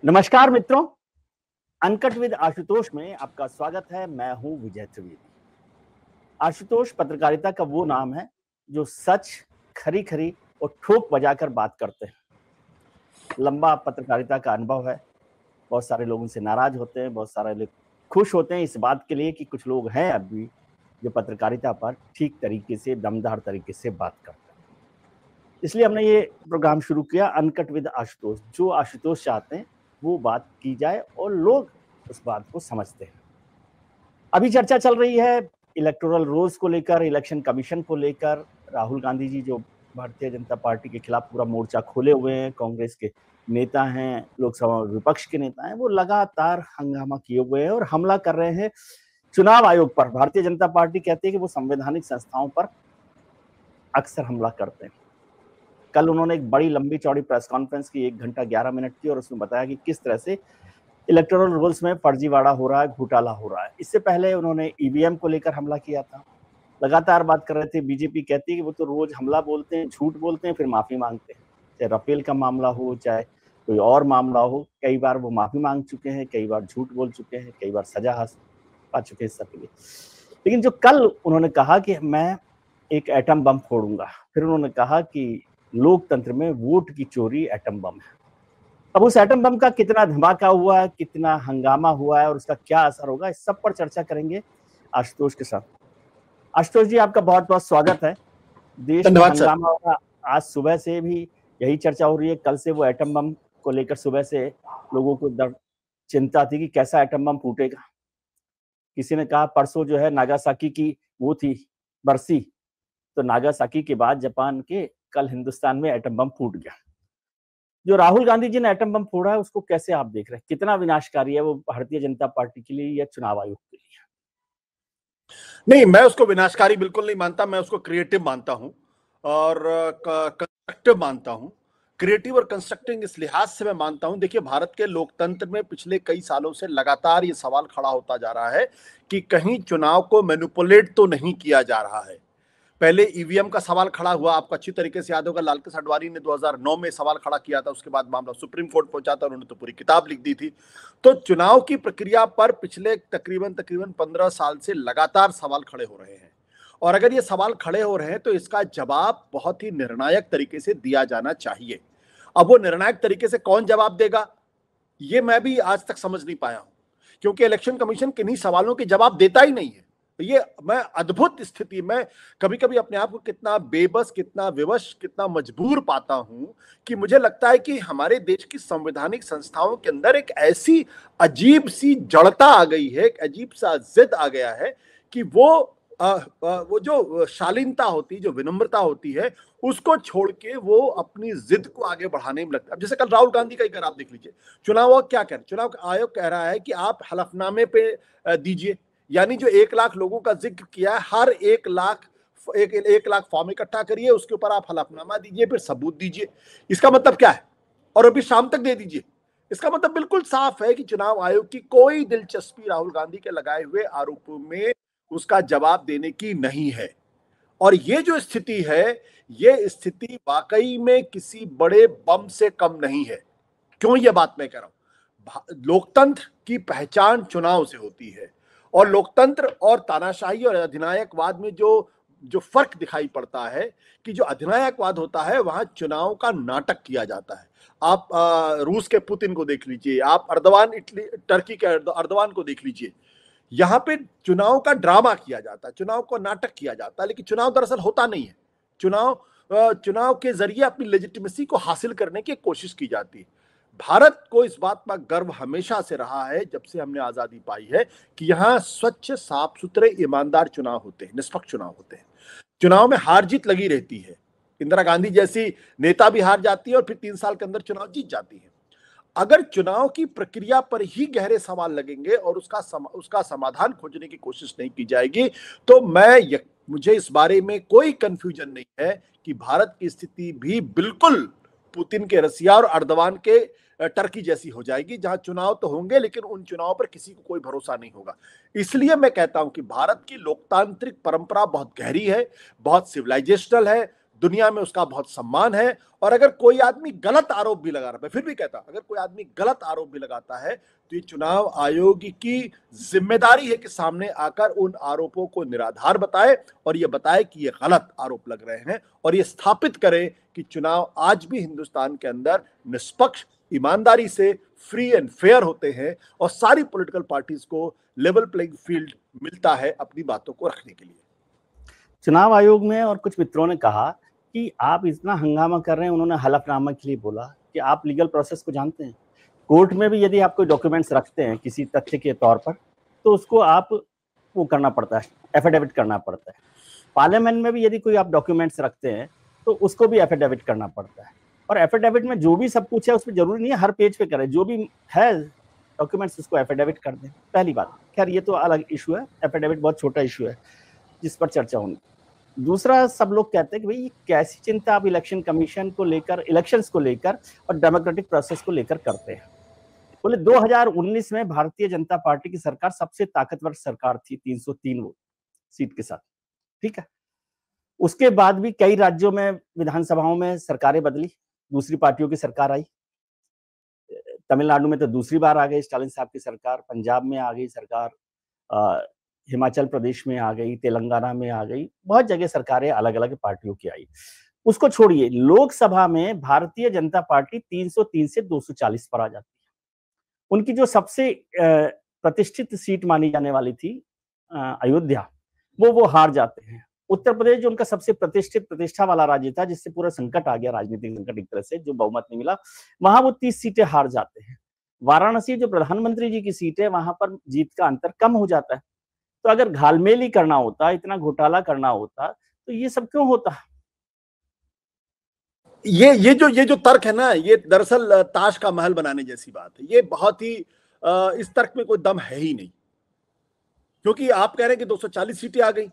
नमस्कार मित्रों, uncut with Ashutosh में आपका स्वागत है। मैं हूं विजय त्रिवेदी। आशुतोष पत्रकारिता का वो नाम है जो सच, खरी खरी और ठोक बजाकर बात करते हैं। लंबा पत्रकारिता का अनुभव है। बहुत सारे लोग उनसे नाराज होते हैं, बहुत सारे लोग खुश होते हैं इस बात के लिए कि कुछ लोग हैं अब भी जो पत्रकारिता पर ठीक तरीके से, दमदार तरीके से बात करते हैं। इसलिए हमने ये प्रोग्राम शुरू किया, अनकट विद आशुतोष। जो आशुतोष चाहते हैं वो बात की जाए और लोग उस बात को समझते हैं। अभी चर्चा चल रही है इलेक्टोरल रोल्स को लेकर, इलेक्शन कमीशन को लेकर। राहुल गांधी जी जो भारतीय जनता पार्टी के खिलाफ पूरा मोर्चा खोले हुए हैं, कांग्रेस के नेता हैं, लोकसभा विपक्ष के नेता हैं, वो लगातार हंगामा किए हुए हैं और हमला कर रहे हैं चुनाव आयोग पर। भारतीय जनता पार्टी कहती है कि वो संवैधानिक संस्थाओं पर अक्सर हमला करते हैं। कल उन्होंने एक बड़ी लंबी चौड़ी प्रेस कॉन्फ्रेंस की, 1 घंटा 11 मिनट की, और उसमें बताया कि किस तरह से इलेक्टोरल रोल्स में फर्जीवाड़ा हो रहा है, घोटाला हो रहा है। इससे पहले उन्होंने ईवीएम को लेकर हमला किया था। लगातार बात कर रहे थे। बीजेपी कहती है कि वो तो रोज हमला बोलते हैं, झूठ बोलते हैं, फिर माफी मांगते हैं। चाहे राफेल का मामला हो, चाहे कोई और मामला हो, कई बार वो माफी मांग चुके हैं, कई बार झूठ बोल चुके हैं, कई बार सजा पा चुके हैं सबके लिए। लेकिन जो कल उन्होंने कहा कि मैं एक एटम बम फोड़ूंगा, फिर उन्होंने कहा कि लोकतंत्र में वोट की चोरी एटम बम है। अब उस एटम बम का कितना धमाका हुआ है, कितना हंगामा हुआ है और उसका क्या असर होगा, इस सब पर चर्चा करेंगे आशुतोष के साथ। आशुतोष जी, आपका बहुत बहुत स्वागत है। देश में हंगामा होगा। आज सुबह से भी यही चर्चा हो रही है। कल से वो एटम बम को लेकर सुबह से लोगों को चिंता थी कि कैसा एटम बम फूटेगा। किसी ने कहा परसों जो है नागासाकी की वो थी बरसी, तो नागासाकी के बाद जापान के, कल हिंदुस्तान में एटम बम फूट गया। जो राहुल गांधी जी ने एटम बम फोड़ा है उसको कैसे आप देख रहे हैं? कितना विनाशकारी है वो भारतीय जनता पार्टी के लिए या चुनाव आयोग के लिए? नहीं, मैं उसको विनाशकारी बिल्कुल नहीं मानता। मैं उसको क्रिएटिव मानता हूं और कंस्ट्रक्टिव मानता हूं। क्रिएटिव और कंस्ट्रक्टिव इस लिहाज से मैं मानता हूं, देखिए, भारत के लोकतंत्र में पिछले कई सालों से लगातार ये सवाल खड़ा होता जा रहा है कि कहीं चुनाव को मैनिपुलेट तो नहीं किया जा रहा है। पहले ईवीएम का सवाल खड़ा हुआ, आपको अच्छी तरीके से याद होगा, लालकृष्ण आडवाणी ने 2009 में सवाल खड़ा किया था। उसके बाद मामला सुप्रीम कोर्ट पहुंचा था, उन्होंने तो पूरी किताब लिख दी थी। तो चुनाव की प्रक्रिया पर पिछले तकरीबन 15 साल से लगातार सवाल खड़े हो रहे हैं, और अगर ये सवाल खड़े हो रहे हैं तो इसका जवाब बहुत ही निर्णायक तरीके से दिया जाना चाहिए। अब वो निर्णायक तरीके से कौन जवाब देगा, ये मैं भी आज तक समझ नहीं पाया हूं, क्योंकि इलेक्शन कमीशन किन्हीं सवालों के जवाब देता ही नहीं है। ये मैं अद्भुत स्थिति में कभी कभी अपने आप को कितना बेबस, कितना विवश, कितना मजबूर पाता हूं कि मुझे लगता है कि हमारे देश की संवैधानिक संस्थाओं के अंदर एक ऐसी अजीब सी जड़ता आ गई है, एक अजीब सा जिद आ गया है कि वो जो शालीनता होती, जो विनम्रता होती है, उसको छोड़ के वो अपनी जिद को आगे बढ़ाने में लगता है। अब जैसे कल राहुल गांधी का अगर आप देख लीजिए, चुनाव आयोग क्या कह रहे, चुनाव आयोग कह रहा है कि आप हलफनामे पे दीजिए, यानी जो 1 लाख लोगों का जिक्र किया है, हर 1 लाख फॉर्म इकट्ठा करिए, उसके ऊपर आप हलफनामा दीजिए, फिर सबूत दीजिए। इसका मतलब क्या है? और अभी शाम तक दे दीजिए। इसका मतलब बिल्कुल साफ है कि चुनाव आयोग की कोई दिलचस्पी राहुल गांधी के लगाए हुए आरोपों में उसका जवाब देने की नहीं है। और ये जो स्थिति है, ये स्थिति वाकई में किसी बड़े बम से कम नहीं है। क्यों ये बात मैं कह रहा हूं? लोकतंत्र की पहचान चुनाव से होती है, और लोकतंत्र और तानाशाही और अधिनायकवाद में जो जो फर्क दिखाई पड़ता है कि जो अधिनायकवाद होता है वहां चुनाव का नाटक किया जाता है। आप रूस के पुतिन को देख लीजिए, आप अर्दवान, इटली टर्की के अर्दवान को देख लीजिए। यहां पे चुनाव का ड्रामा किया जाता है, चुनाव को नाटक किया जाता है, लेकिन चुनाव दरअसल होता नहीं है। चुनाव के जरिए अपनी लेजिटिमेसी को हासिल करने की कोशिश की जाती है। भारत को इस बात पर गर्व हमेशा से रहा है, जब से हमने आजादी पाई है, कि यहां स्वच्छ, साफ सुथरे, ईमानदार चुनाव होते हैं, निष्पक्ष चुनाव होते हैं। चुनाव में हार जीत लगी रहती है। इंदिरा गांधी जैसी नेता भी हार जाती है और फिर 3 साल के अंदर चुनाव जीत जाती है। अगर चुनाव की प्रक्रिया पर ही गहरे सवाल लगेंगे और उसका समाधान खोजने की कोशिश नहीं की जाएगी, तो मुझे इस बारे में कोई कंफ्यूजन नहीं है कि भारत की स्थिति भी बिल्कुल पुतिन के रसिया और अर्दवान के टर्की जैसी हो जाएगी, जहां चुनाव तो होंगे लेकिन उन चुनावों पर किसी को कोई भरोसा नहीं होगा। इसलिए मैं कहता हूं कि भारत की लोकतांत्रिक परंपरा बहुत गहरी है, बहुत सिविलाइजेशनल है, दुनिया में उसका बहुत सम्मान है। और अगर कोई आदमी गलत आरोप भी लगा रहा है, फिर भी कहता, अगर कोई आदमी गलत आरोप भी लगाता है तो ये चुनाव आयोग की जिम्मेदारी है कि सामने आकर उन आरोपों को निराधार बताए और ये बताए कि ये गलत आरोप लग रहे हैं, और ये स्थापित करे कि चुनाव आज भी हिंदुस्तान के अंदर निष्पक्ष, ईमानदारी से, फ्री एंड फेयर होते हैं और सारी पॉलिटिकल पार्टीज को लेवल प्लेइंग फील्ड मिलता है अपनी बातों को रखने के लिए। चुनाव आयोग में और कुछ मित्रों ने कहा कि आप इतना हंगामा कर रहे हैं, उन्होंने हलफनामा के लिए बोला कि आप लीगल प्रोसेस को जानते हैं। कोर्ट में भी यदि आप कोई डॉक्यूमेंट्स रखते हैं किसी तथ्य के तौर पर तो उसको आप वो करना पड़ता है, एफिडेविट करना पड़ता है। पार्लियामेंट में भी यदि कोई आप डॉक्यूमेंट्स रखते हैं तो उसको भी एफिडेविट करना पड़ता है। और एफिडेविट में जो भी सब कुछ है उसमें जरूरी नहीं है हर पेज पे करें, जो भी है डॉक्यूमेंट्स उसको एफिडेविट कर दें। पहली बात, खैर ये तो अलग इशू है, एफिडेविट बहुत छोटा इशू है जिस पर चर्चा होनी। दूसरा, सब लोग कहते हैं कि भाई ये कैसी चिंता आप इलेक्शन कमीशन को लेकर, इलेक्शंस को लेकर और डेमोक्रेटिक प्रोसेस को लेकर करते हैं। बोले 2019 में भारतीय जनता पार्टी की सरकार सबसे ताकतवर सरकार थी 303 वोट सीट के साथ, ठीक है। उसके बाद भी कई राज्यों में विधानसभाओं में सरकारें बदली, दूसरी पार्टियों की सरकार आई। तमिलनाडु में तो दूसरी बार आ गई स्टालिन साहब की सरकार, पंजाब में आ गई सरकार, हिमाचल प्रदेश में आ गई, तेलंगाना में आ गई, बहुत जगह सरकारें अलग अलग पार्टियों की आई। उसको छोड़िए, लोकसभा में भारतीय जनता पार्टी 303 से 240 पर आ जाती है। उनकी जो सबसे प्रतिष्ठित सीट मानी जाने वाली थी अयोध्या, वो हार जाते हैं। उत्तर प्रदेश जो उनका सबसे प्रतिष्ठा वाला राज्य था, जिससे पूरा संकट आ गया, राजनीतिक संकट एक तरह से, जो बहुमत नहीं मिला, वहां वो 30 सीटें हार जाते हैं। वाराणसी जो प्रधानमंत्री जी की सीट है, वहां पर जीत का अंतर कम हो जाता है। तो अगर घालमेल ही करना होता, इतना घोटाला करना होता, तो ये सब क्यों होता? ये जो तर्क है ना, ये दरअसल ताश का महल बनाने जैसी बात है। ये बहुत ही इस तर्क में कोई दम है ही नहीं, क्योंकि आप कह रहे हैं कि 240 सीटें आ गई।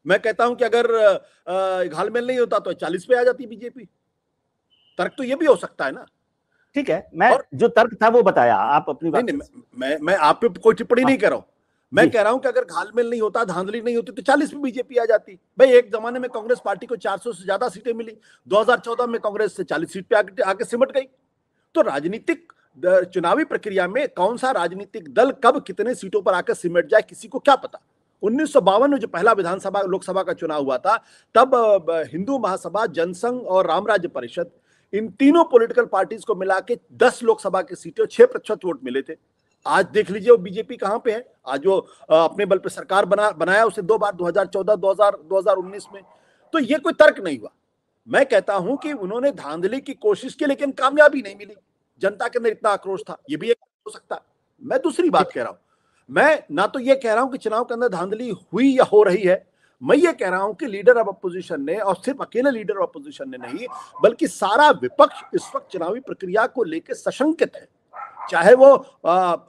मैं कहता हूं कि अगर घालमेल नहीं होता तो 40 पे आ जाती बीजेपी। तर्क तो ये भी हो सकता है ना। ठीक है, मैं जो तर्क था वो बताया, आप अपनी बात। नहीं, मैं आप पे कोई टिप्पणी नहीं कर रहा हूं। मैं कह रहा हूं कि अगर घालमेल नहीं होता, धांधली नहीं होती, तो 40 पे बीजेपी आ जाती। भाई एक जमाने में कांग्रेस पार्टी को 400 से ज्यादा सीटें मिली, 2014 में कांग्रेस से 40 सीट पे आके सिमट गई। तो राजनीतिक चुनावी प्रक्रिया में कौन सा राजनीतिक दल कब कितने सीटों पर आकर सिमट जाए, किसी को क्या पता। 1952 में जो पहला विधानसभा लोकसभा का चुनाव हुआ था, तब हिंदू महासभा, जनसंघ और राम राज्य परिषद, इन तीनों पॉलिटिकल पार्टीज को मिला के 10 लोकसभा की सीटें, 6% वोट मिले थे। आज देख लीजिए वो बीजेपी कहां पे है। आज वो अपने बल पे सरकार बनाया उसे 2 बार, 2014, 2019 में। तो ये कोई तर्क नहीं हुआ। मैं कहता हूं कि उन्होंने धांधली की कोशिश की, लेकिन कामयाबी नहीं मिली। जनता के अंदर इतना आक्रोश था, ये भी एक हो सकता है। मैं दूसरी बात कह रहा हूं, मैं ना तो ये कह रहा हूं कि चुनाव के अंदर धांधली हुई या हो रही है। मैं ये कह रहा हूं कि लीडर ऑफ अपोजिशन ने, और सिर्फ अकेले लीडर ऑफ अपोजिशन ने नहीं, बल्कि सारा विपक्ष इस वक्त चुनावी प्रक्रिया को लेकर सशंकित है। चाहे वो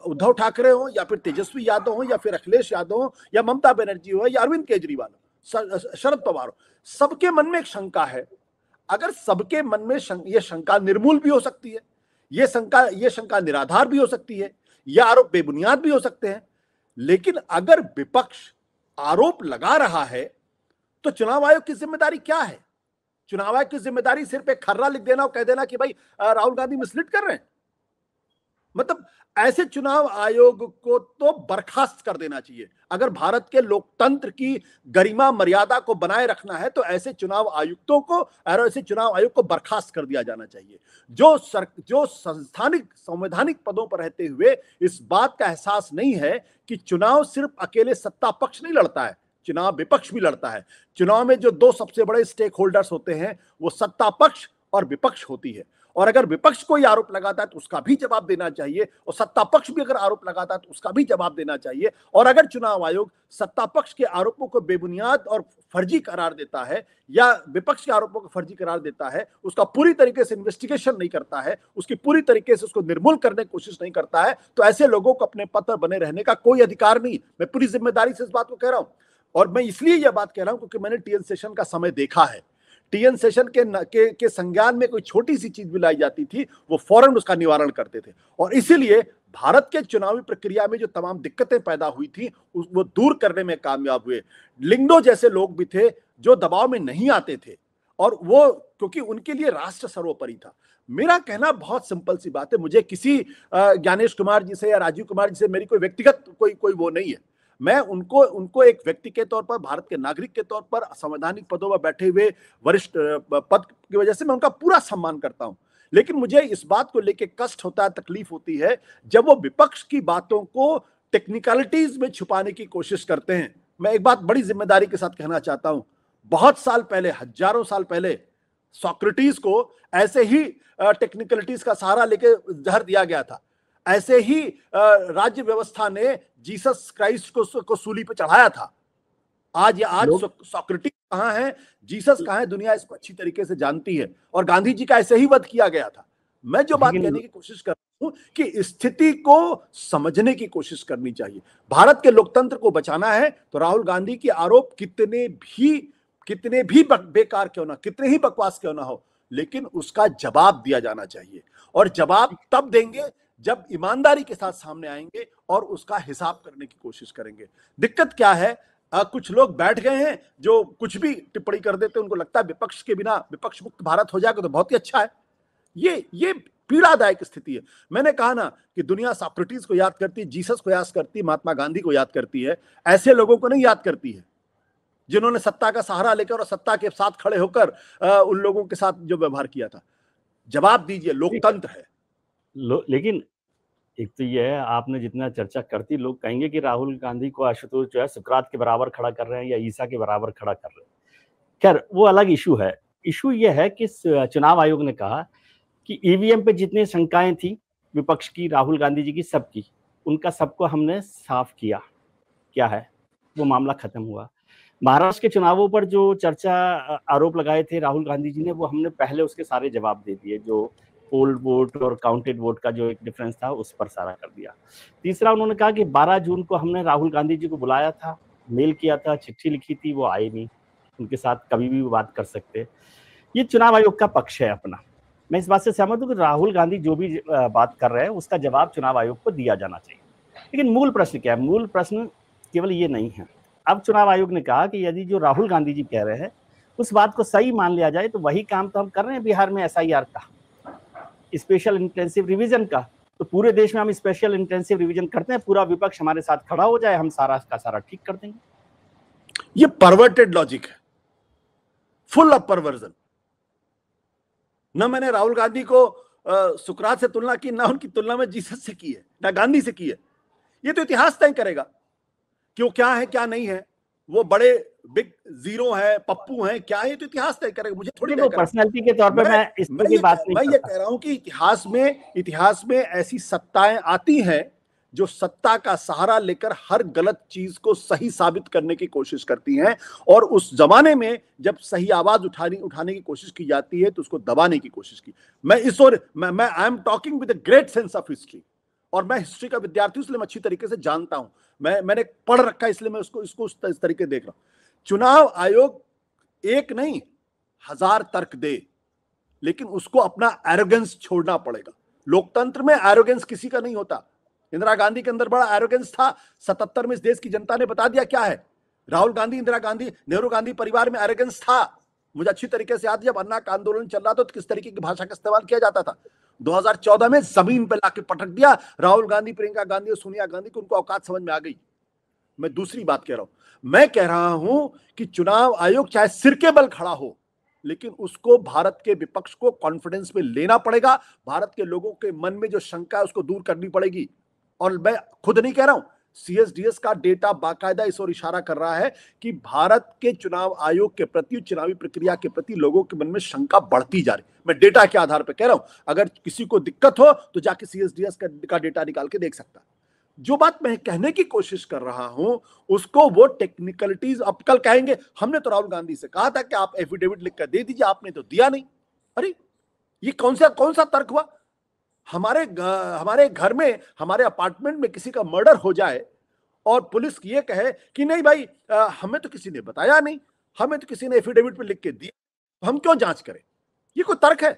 उद्धव ठाकरे हो, या फिर तेजस्वी यादव हो, या फिर अखिलेश यादव हो, या ममता बनर्जी हो, या अरविंद केजरीवाल हो, शरद पवार हो, सबके मन में एक शंका है। अगर सबके मन में ये शंका निर्मूल भी हो सकती है, ये शंका निराधार भी हो सकती है, ये आरोप बेबुनियाद भी हो सकते हैं। लेकिन अगर विपक्ष आरोप लगा रहा है तो चुनाव आयोग की जिम्मेदारी क्या है? चुनाव आयोग की जिम्मेदारी सिर्फ एक खर्रा लिख देना और कह देना कि भाई राहुल गांधी मिसलीड कर रहे हैं? मतलब ऐसे चुनाव आयोग को तो बर्खास्त कर देना चाहिए। अगर भारत के लोकतंत्र की गरिमा मर्यादा को बनाए रखना है तो ऐसे चुनाव आयुक्तों को और ऐसे चुनाव आयोग को बर्खास्त कर दिया जाना चाहिए, जो संवैधानिक पदों पर रहते हुए इस बात का एहसास नहीं है कि चुनाव सिर्फ अकेले सत्ता पक्ष नहीं लड़ता है, चुनाव विपक्ष भी लड़ता है। चुनाव में जो दो सबसे बड़े स्टेक होल्डर्स होते हैं वो सत्ता पक्ष और विपक्ष होती है। और अगर विपक्ष कोई आरोप लगाता है तो उसका भी जवाब देना चाहिए, और सत्ता पक्ष भी अगर आरोप लगाता है तो उसका भी जवाब देना चाहिए। और अगर चुनाव आयोग सत्ता पक्ष के आरोपों को बेबुनियाद और फर्जी करार देता है, या विपक्ष के आरोपों को फर्जी करार देता है, उसका पूरी तरीके से इन्वेस्टिगेशन नहीं करता है, उसकी पूरी तरीके से उसको निर्मूल करने की कोशिश नहीं करता है, तो ऐसे लोगों को अपने पद पर बने रहने का कोई अधिकार नहीं। मैं पूरी जिम्मेदारी से इस बात को कह रहा हूं, और मैं इसलिए यह बात कह रहा हूं क्योंकि मैंने टीएन सेशन का समय देखा है। टीएन सेशन के संज्ञान में कोई छोटी सी चीज भी लाई जाती थी, वो फौरन उसका निवारण करते थे। और इसीलिए भारत के चुनावी प्रक्रिया में जो तमाम दिक्कतें पैदा हुई थी वो दूर करने में कामयाब हुए। लिंगडो जैसे लोग भी थे जो दबाव में नहीं आते थे, और वो क्योंकि उनके लिए राष्ट्र सर्वोपरि था। मेरा कहना बहुत सिंपल सी बात है, मुझे किसी ज्ञानेश कुमार जी से या राजीव कुमार जी से मेरी कोई व्यक्तिगत कोई वो नहीं है। मैं उनको एक व्यक्ति के तौर पर, भारत के नागरिक के तौर पर, संवैधानिक पदों पर बैठे हुए वरिष्ठ पद की वजह से मैं उनका पूरा सम्मान करता हूं। लेकिन मुझे इस बात को लेकर कष्ट होता है, तकलीफ होती है, जब वो विपक्ष की बातों को टेक्निकलिटीज में छुपाने की कोशिश करते हैं। मैं एक बात बड़ी जिम्मेदारी के साथ कहना चाहता हूं, बहुत साल पहले, हजारों साल पहले सोक्रेटिस को ऐसे ही टेक्निकलिटीज का सहारा लेके जहर दिया गया था। ऐसे ही राज्य व्यवस्था ने जीसस क्राइस्ट को सूली पे चढ़ाया था। आज सोक्रेटिस कहां है, जीसस कहां है, दुनिया इसको अच्छी तरीके से जानती है। और गांधी जी का ऐसे ही वध किया गया था। मैं जो बात कहने की कोशिश कर रहा हूं कि स्थिति को समझने की कोशिश करनी चाहिए। भारत के लोकतंत्र को बचाना है तो राहुल गांधी के आरोप कितने भी बेकार क्यों ना, कितने ही बकवास क्यों ना हो, लेकिन उसका जवाब दिया जाना चाहिए। और जवाब तब देंगे जब ईमानदारी के साथ सामने आएंगे और उसका हिसाब करने की कोशिश करेंगे। दिक्कत क्या है, कुछ लोग बैठ गए हैं जो कुछ भी टिप्पणी कर देते हैं, उनको लगता है विपक्ष के बिना, विपक्ष मुक्त भारत हो जाएगा तो बहुत ही अच्छा है। ये पीड़ादायक स्थिति है। मैंने कहा ना कि दुनिया सोक्रेटिस को याद करती है, जीसस को याद करती है, महात्मा गांधी को याद करती है, ऐसे लोगों को नहीं याद करती है जिन्होंने सत्ता का सहारा लेकर और सत्ता के साथ खड़े होकर उन लोगों के साथ जो व्यवहार किया था। जवाब दीजिए, लोकतंत्र है। लेकिन एक तो यह है, आपने जितना चर्चा करती, लोग कहेंगे कि राहुल गांधी को आशुतोष जो है सुकरात के बराबर खड़ा कर रहे हैं या ईसा के बराबर खड़ा कर रहे हैं। खैर, वो अलग इशू है। इशू यह है कि चुनाव आयोग ने कहा कि ईवीएम पे जितनी शंकाएं थी विपक्ष की, राहुल गांधी जी की, सबकी, उनका सबको हमने साफ किया। क्या है, वो मामला खत्म हुआ। महाराष्ट्र के चुनावों पर जो चर्चा, आरोप लगाए थे राहुल गांधी जी ने, वो हमने पहले उसके सारे जवाब दे दिए। जो पोल्ड वोट और काउंटेड वोट का जो एक डिफरेंस था, उस पर सारा कर दिया। तीसरा, उन्होंने कहा कि 12 जून को हमने राहुल गांधी जी को बुलाया था, मेल किया था, चिट्ठी लिखी थी, वो आए नहीं, उनके साथ कभी भी बात कर सकते। ये चुनाव आयोग का पक्ष है अपना। मैं इस बात से सहमत हूं कि राहुल गांधी जो भी बात कर रहे हैं उसका जवाब चुनाव आयोग को दिया जाना चाहिए। लेकिन मूल प्रश्न क्या है? मूल प्रश्न केवल ये नहीं है। अब चुनाव आयोग ने कहा कि यदि जो राहुल गांधी जी कह रहे हैं उस बात को सही मान लिया जाए तो वही काम तो हम कर रहे हैं बिहार में एसआईआर का, स्पेशल इंटेंसिव रिवीजन का। तो पूरे देश में हम स्पेशल इंटेंसिव रिवीजन करते हैं, पूरा विपक्ष हमारे साथ खड़ा हो जाए, हम सारा का सारा ठीक कर देंगे। ये परवर्टेड लॉजिक है, फुल ऑफ परवर्जन। न मैंने राहुल गांधी को सुकरात से तुलना की, ना उनकी तुलना में जीसस से की है, ना गांधी से की है। ये तो इतिहास तय करेगा कि वो क्या है क्या नहीं है, वो बड़े बिग जीरो है, पप्पू है, क्या है, ये तो इतिहास तय करेगा। मुझे थोड़ी तय पर्सनालिटी के तौर पे मैं इस पे बात नहीं, मैं ये कह रहा हूं कि इतिहास में ऐसी सत्ताएं आती हैं जो सत्ता का सहारा लेकर हर गलत चीज को सही साबित करने की कोशिश करती हैं, और उस जमाने में जब सही आवाज उठाने की कोशिश की जाती है तो उसको दबाने की कोशिश की। मैं I am talking with a great sense of history, और मैं हिस्ट्री का विद्यार्थी, इसलिए मैं अच्छी तरीके से जानता हूं। मैंने पढ़ रखा है, इसलिए मैं इसको इस तरीके देख रहा हूं। चुनाव आयोग एक नहीं 1000 तर्क दे, लेकिन उसको अपना एरोगेंस छोड़ना पड़ेगा। लोकतंत्र में एरोगेंस किसी का नहीं होता। इंदिरा गांधी के अंदर बड़ा एरोगेंस था, 77 में इस देश की जनता ने बता दिया क्या है। राहुल गांधी, इंदिरा गांधी, नेहरू गांधी परिवार में एरोगेंस था। मुझे अच्छी तरीके से याद है जब अन्ना का आंदोलन चल रहा था तो किस तरीके की भाषा का इस्तेमाल किया जाता था। 2014 में जमीन पर लाके पटक दिया राहुल गांधी, प्रियंका गांधी और सोनिया गांधी को, उनको औकात समझ में आ गई। मैं दूसरी बात कह रहा हूं, मैं कह रहा हूं कि चुनाव आयोग चाहे सिर के बल खड़ा हो, लेकिन उसको भारत के विपक्ष को कॉन्फिडेंस में लेना पड़ेगा। भारत के लोगों के मन में जो शंका है उसको दूर करनी पड़ेगी। और मैं खुद नहीं कह रहा हूं, सीएसडीएस का डेटा बाकायदा इस ओर इशारा कर रहा है कि भारत के चुनाव आयोग के प्रति, चुनावी प्रक्रिया के प्रति लोगों के मन में शंका बढ़ती जा रही। मैं डेटा के आधार पर कह रहा हूं, अगर किसी को दिक्कत हो तो जाके सीएसडीएस का डेटा निकाल के देख सकता। जो बात मैं कहने की कोशिश कर रहा हूं उसको वो टेक्निकलिटीज, अब कल कहेंगे हमने तो राहुल गांधी से कहा था कि आप एफिडेविट लिखकर दे दीजिए, आपने तो दिया नहीं। अरे ये कौन सा तर्क हुआ? हमारे घर में, हमारे अपार्टमेंट में किसी का मर्डर हो जाए और पुलिस ये कहे कि नहीं भाई, हमें तो किसी ने बताया नहीं, हमें तो किसी ने एफिडेविट पे लिख के दिया, तो हम क्यों जांच करें? ये कोई तर्क है?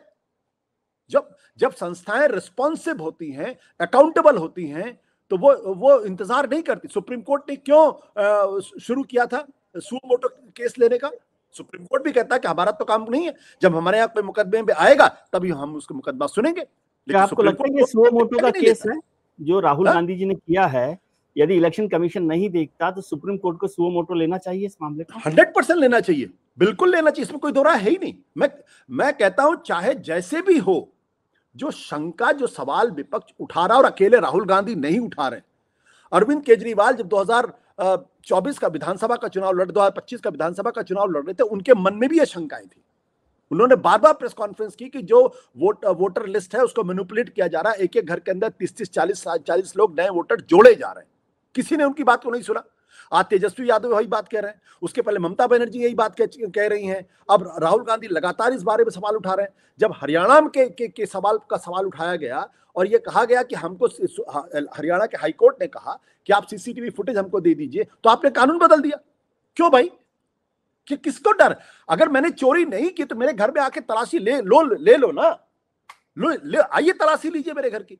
जब संस्थाएं रिस्पॉन्सिव होती हैं, अकाउंटेबल होती हैं, तो वो इंतजार नहीं करती। सुप्रीम कोर्ट ने क्यों शुरू किया था सुमोटो केस लेने का? सुप्रीम कोर्ट भी कहता है कि हमारा तो काम नहीं है, जब हमारे यहाँ कोई मुकदमे में आएगा तभी हम उसका मुकदमा सुनेंगे। क्या आपको लगता है कि सुओ मोटो का केस है जो राहुल गांधी जी ने किया है, यदि इलेक्शन कमीशन नहीं देखता तो सुप्रीम कोर्ट को सुओ मोटो लेना चाहिए इस मामले को? 100% लेना चाहिए, बिल्कुल लेना चाहिए, इसमें कोई दो राय है ही नहीं। मैं कहता हूं चाहे जैसे भी हो, जो शंका, जो सवाल विपक्ष उठा रहा, और अकेले राहुल गांधी नहीं उठा रहे। अरविंद केजरीवाल जब 2024 का विधानसभा का चुनाव 2025 का विधानसभा का चुनाव लड़ रहे थे, उनके मन में भी यह शंकाएं थी। उन्होंने बार बार प्रेस कॉन्फ्रेंस की कि जो वोटर लिस्ट है उसको मैनिपुलेट किया जा रहा है, एक एक घर के अंदर 30-30, 40-40 लोग नए वोटर जोड़े जा रहे हैं। किसी ने उनकी बात को नहीं सुना। आज तेजस्वी यादव वही बात कह रहे हैं, उसके पहले ममता बनर्जी यही बात कह रही हैं, अब राहुल गांधी लगातार इस बारे में सवाल उठा रहे हैं। जब हरियाणा के सवाल उठाया गया और यह कहा गया कि हमको, हरियाणा के हाईकोर्ट ने कहा कि आप सीसीटीवी फुटेज हमको दे दीजिए, तो आपने कानून बदल दिया। क्यों भाई? कि किसको डर? अगर मैंने चोरी नहीं की तो मेरे घर में आके तलाशी ले लो ना, ले आइए, तलाशी लीजिए मेरे घर की।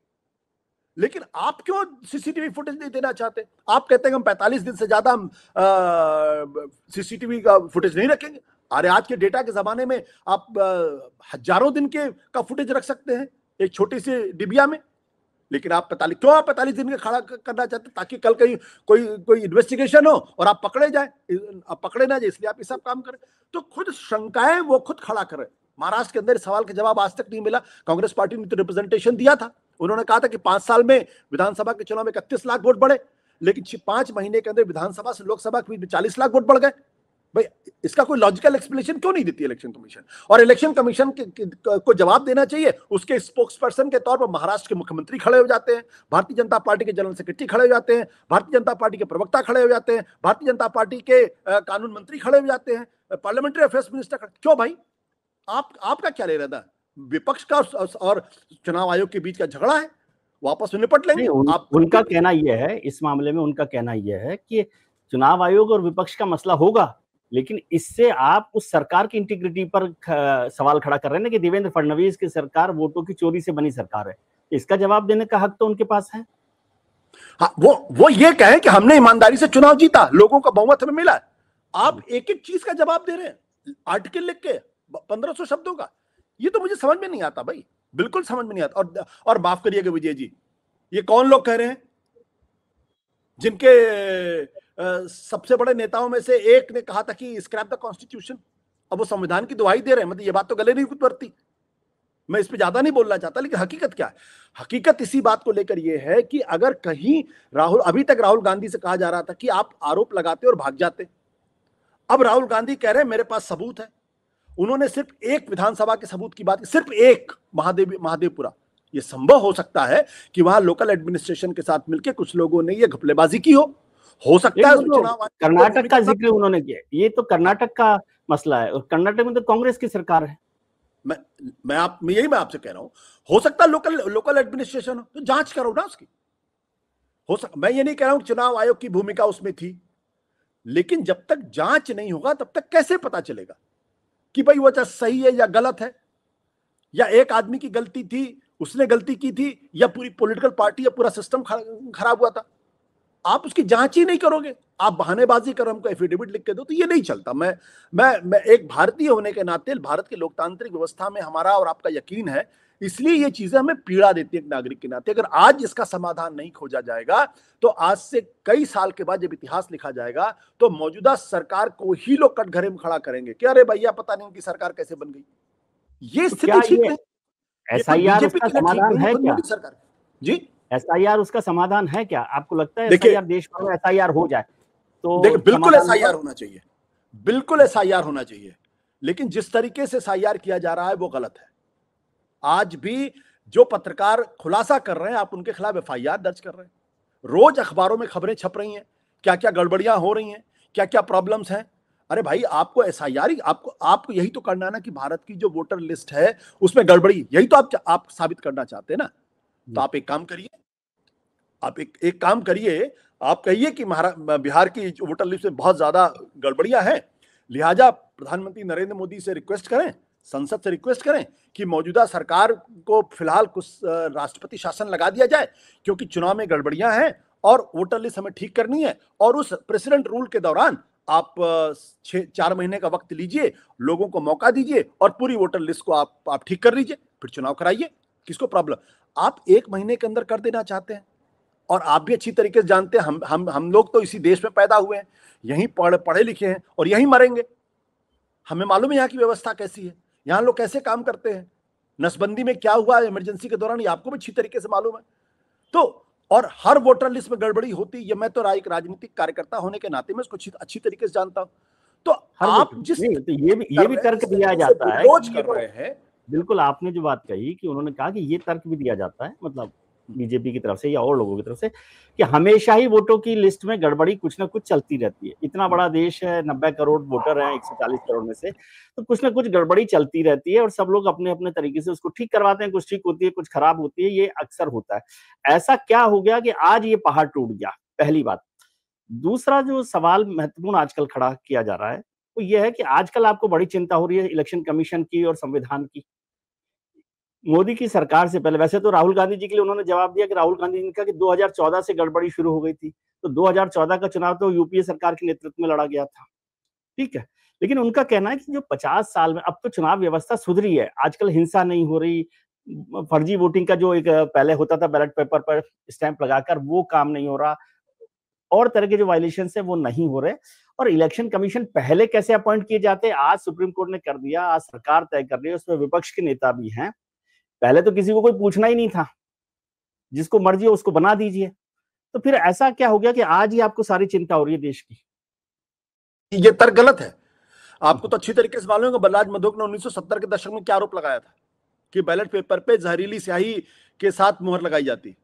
लेकिन आप क्यों सीसीटीवी फुटेज नहीं देना चाहते? आप कहते हैं हम 45 दिन से ज्यादा हम सीसीटीवी का फुटेज नहीं रखेंगे। अरे आज के डेटा के जमाने में आप हजारों दिन का फुटेज रख सकते हैं एक छोटी सी डिबिया में। लेकिन आप 45 दिन का खड़ा करना चाहते, ताकि कल कहीं कोई इन्वेस्टिगेशन हो और आप पकड़े ना जाए, इसलिए आप ये सब काम करें। तो खुद शंकाएं वो खुद खड़ा करें। महाराष्ट्र के अंदर सवाल का जवाब आज तक नहीं मिला। कांग्रेस पार्टी ने तो रिप्रेजेंटेशन दिया था, उन्होंने कहा था कि 5 साल में विधानसभा के चुनाव में 31 लाख वोट बढ़े, लेकिन 5 महीने के अंदर विधानसभा से लोकसभा के बीच 40 लाख वोट बढ़ गए। भाई इसका कोई लॉजिकल एक्सप्लेनेशन क्यों नहीं देती इलेक्शन कमीशन? और इलेक्शन कमीशन को जवाब देना चाहिए। उसके स्पोक्स पर्सन के तौर पर महाराष्ट्र के मुख्यमंत्री खड़े हो जाते हैं, भारतीय जनता पार्टी के जनरल सेक्रेटरी खड़े हो जाते हैं, भारतीय जनता पार्टी के प्रवक्ता खड़े हो जाते हैं, भारतीय जनता पार्टी के कानून मंत्री खड़े हो जाते हैं, पार्लियामेंट्री अफेयर्स मिनिस्टर। क्यों भाई? आपका क्या ले रहा था? विपक्ष का और चुनाव आयोग के बीच का झगड़ा है, वापस निपट लेंगे। उनका कहना यह है, इस मामले में उनका कहना यह है कि चुनाव आयोग और विपक्ष का मसला होगा, लेकिन इससे आप उस सरकार की इंटीग्रिटी पर सवाल खड़ा कर रहे हैं ना कि देवेंद्र फडणवीस की सरकार वोटों की चोरी से बनी सरकार है। इसका जवाब देने का हक तो उनके पास है। हाँ, वो ये कहें कि हमने ईमानदारी से चुनाव जीता, लोगों का बहुमत हमें मिला। आप एक एक चीज का जवाब दे रहे हैं आर्टिकल लिख के 1500 शब्दों का। ये तो मुझे समझ में नहीं आता भाई, बिल्कुल समझ में नहीं आता। और माफ करिएगा विजय जी, ये कौन लोग कह रहे हैं जिनके सबसे बड़े नेताओं में से एक ने कहा था कि स्क्रैप द कॉन्स्टिट्यूशन? अब वो संविधान की दुहाई दे रहे हैं। मतलब ये बात तो गले नहीं उतरती। मैं इस पे ज्यादा नहीं बोलना चाहता, लेकिन हकीकत क्या है? हकीकत इसी बात को लेकर यह है कि अगर कहीं अभी तक राहुल गांधी से कहा जा रहा था कि आप आरोप लगाते और भाग जाते, अब राहुल गांधी कह रहे हैं मेरे पास सबूत है। उन्होंने सिर्फ एक विधानसभा के सबूत की बात की, सिर्फ एक, महादेवपुरा। यह संभव हो सकता है कि वहां लोकल एडमिनिस्ट्रेशन के साथ मिलकर कुछ लोगों ने यह घपलेबाजी की हो सकता है। चुनाव कर्नाटक का जिक्र उन्होंने किया, ये तो कर्नाटक का मसला है, और कर्नाटक में तो कांग्रेस की सरकार है। मैं आपसे कह रहा हूं, हो सकता है लोकल एडमिनिस्ट्रेशन हो, तो जांच करो ना उसकी। मैं ये नहीं कह रहा हूं कि चुनाव आयोग की भूमिका उसमें थी, लेकिन जब तक जांच नहीं होगा तब तक कैसे पता चलेगा कि भाई वो सही है या गलत है, या एक आदमी की गलती थी, उसने गलती की थी, या पूरी पॉलिटिकल पार्टी या पूरा सिस्टम खराब हुआ था। आप उसकी जांच ही नहीं करोगे, आप बहानेबाजी करो, हमको एफिडेविट लिख के दो, तो ये नहीं चलता। मैं एक भारतीय होने के नाते भारत की लोकतांत्रिक व्यवस्था में हमारा और आपका यकीन है, इसलिए ये चीजें हमें पीड़ा देती है एक नागरिक के नाते। अगर आज इसका समाधान नहीं खोजा जाएगा तो आज से कई साल के बाद जब इतिहास लिखा जाएगा तो मौजूदा सरकार को ही लोग कटघरे में खड़ा करेंगे कि अरे भैया पता नहीं उनकी सरकार कैसे बन गई। ये स्थिति ठीक नहीं। एसआईआर उसका समाधान है क्या? सरकार जी, एसआईआर उसका समाधान है क्या? आपको लगता है एसआईआर, देश भर में एसआईआर हो जाए तो? देखिए, बिल्कुल एसआईआर होना चाहिए, बिल्कुल एसआईआर होना चाहिए, लेकिन जिस तरीके से एसआईआर किया जा रहा है वो गलत है। आज भी जो पत्रकार खुलासा कर रहे हैं, आप उनके खिलाफ एफआईआर दर्ज कर रहे हैं। रोज अखबारों में खबरें छप रही हैं, क्या क्या गड़बड़ियां हो रही हैं, क्या क्या प्रॉब्लम्स हैं। अरे भाई, आपको एसआईआर ही आपको यही तो करना है ना कि भारत की जो वोटर लिस्ट है उसमें गड़बड़ी, यही तो आप साबित करना चाहते हैं ना। तो आप एक काम करिए, एक काम करिए, आप कहिए कि बिहार की वोटर लिस्ट में बहुत ज्यादा गड़बड़ियां हैं, लिहाजा प्रधानमंत्री नरेंद्र मोदी से रिक्वेस्ट करें, संसद से रिक्वेस्ट करें कि मौजूदा सरकार को फिलहाल कुछ राष्ट्रपति शासन लगा दिया जाए, क्योंकि चुनाव में गड़बड़ियां हैं और वोटर लिस्ट हमें ठीक करनी है, और उस प्रेसिडेंट रूल के दौरान आप 4 महीने का वक्त लीजिए, लोगों को मौका दीजिए और पूरी वोटर लिस्ट को आप ठीक कर लीजिए, फिर चुनाव कराइए। किसको प्रॉब्लम? आप 1 महीने के अंदर कर देना चाहते हैं, और आप भी अच्छी तरीके से जानते हैं, हम लोग तो इसी देश में पैदा हुए हैं, यहीं पढ़े लिखे हैं और यहीं मरेंगे। हमें मालूम है यहाँ की व्यवस्था कैसी है, यहाँ लोग कैसे काम करते हैं, नसबंदी में क्या हुआ इमरजेंसी के दौरान, ये आपको भी अच्छी तरीके से मालूम है। तो और हर वोटर लिस्ट में गड़बड़ी होती है, मैं तो एक राजनीतिक कार्यकर्ता होने के नाते में इसको अच्छी तरीके से जानता हूं। तो आप जिस तो ये भी तर्क दिया जाता है कर रहे हैं, बिल्कुल आपने जो बात कही कि उन्होंने कहा कि ये तर्क भी दिया जाता है, मतलब बीजेपी की तरफ से या और लोगों की तरफ से, कि हमेशा ही वोटों की लिस्ट में गड़बड़ी कुछ ना कुछ चलती रहती है। इतना बड़ा देश है, 90 करोड़ वोटर हैं 140 करोड़ में से, तो कुछ ना कुछ गड़बड़ी चलती रहती है और सब लोग अपने अपने तरीके से उसको ठीक करवाते हैं। कुछ ठीक होती है, कुछ खराब होती है, ये अक्सर होता है। ऐसा क्या हो गया कि आज ये पहाड़ टूट गया? पहली बात। दूसरा जो सवाल महत्वपूर्ण आजकल खड़ा किया जा रहा है वो ये है कि आजकल आपको बड़ी चिंता हो रही है इलेक्शन कमीशन की और संविधान की। मोदी की सरकार से पहले, वैसे तो राहुल गांधी जी के लिए उन्होंने जवाब दिया कि राहुल गांधी जी ने कहा कि 2014 से गड़बड़ी शुरू हो गई थी, तो 2014 का चुनाव तो यूपीए सरकार के नेतृत्व में लड़ा गया था, ठीक है। लेकिन उनका कहना है कि जो 50 साल में अब तो चुनाव व्यवस्था सुधरी है, आजकल हिंसा नहीं हो रही, फर्जी वोटिंग का जो एक पहले होता था बैलेट पेपर पर स्टैंप लगाकर, वो काम नहीं हो रहा, और तरह के जो वायलेशन है वो नहीं हो रहे। और इलेक्शन कमीशन पहले कैसे अपॉइंट किए जाते, आज सुप्रीम कोर्ट ने कर दिया, आज सरकार तय कर रही है, उसमें विपक्ष के नेता भी हैं। पहले तो किसी को कोई पूछना ही नहीं था, जिसको मर्जी हो उसको बना दीजिए। तो फिर ऐसा क्या हो गया कि आज ही आपको सारी चिंता हो रही है देश की? ये तर्क गलत है। आपको तो अच्छी तरीके से मालूम है बलराज मधोक ने 1970 के दशक में क्या आरोप लगाया था कि बैलेट पेपर पे जहरीली स्याही के साथ मुहर लगाई जाती